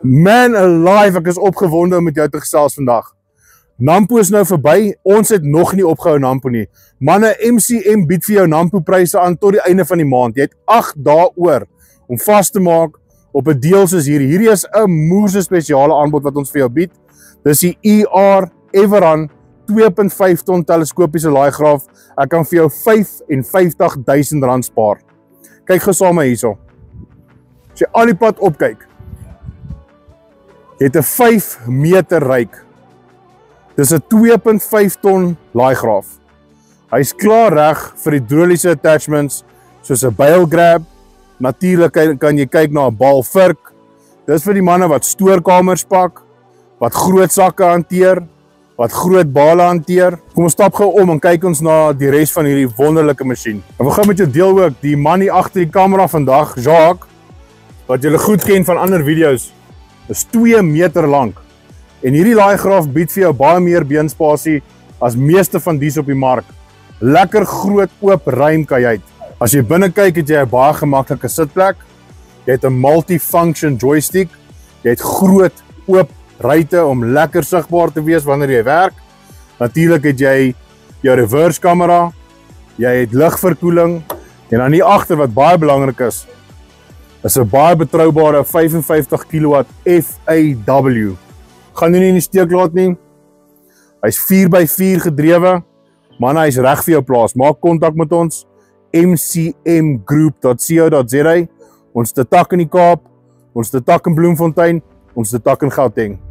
Man alive, ek is opgewonde om met jou te gesels vandag. Nampo is nou verby, ons het nog nie opgehou Nampo nie. Manne, MCM bied vir jou Nampo pryse aan tot die einde van die maand. Jy het 8 dae oor om vas te maak op 'n deal soos hierdie. Hierdie is 'n moerse spesiale aanbod wat ons vir jou bied. Dis die ER Everrun 2.5 ton teleskopiese laaigraaf. Ek kan vir jou R55,000 spaar. Kyk gou saam met hierso. As jy al die pad opkyk, jy het 'n 5 meter ryk. Dis 'n 2.5 ton laaigraaf. Hy's klaar reg vir hidroliese attachments soos 'n bail grab. Natuurlik kan jy kyk na 'n bal vurk. Dis vir die manne wat stoorkamers pak, wat groot sakke hanteer, wat groot bale hanteer. Kom ons stap gou om en kyk ons na die res van hierdie wonderlike masjien. En we gaan met jou deel ook die man hier agter die kamera vandag, Jacques, wat julle goed ken van ander video's. Is 2 meter lank. En hierdie laaigraaf bied vir jou baie meer beenspasie as meeste van dies op die mark. Lekker groot oop ruim kajuit. As jy binne kyk, het jy 'n baie gemaklike sitplek. Jy het 'n multifunction joystick. Jy het groot oop ruitte om lekker sigbaar te wees wanneer jy werk. Natuurlik het jy jou reverse kamera. Jy het ligverkoeling en dan hier agter wat baie belangrik is 'n baie betroubare 55 kW FAW. Gaan jy nie in die steek laat nie. Hy's 4x4 gedrewe. Man, hy's reg vir jou plaas. Maak kontak met ons. mcmgroup.co.za. Ons te tak in die Kaap, ons te tak in Bloemfontein, ons te tak in Gauteng.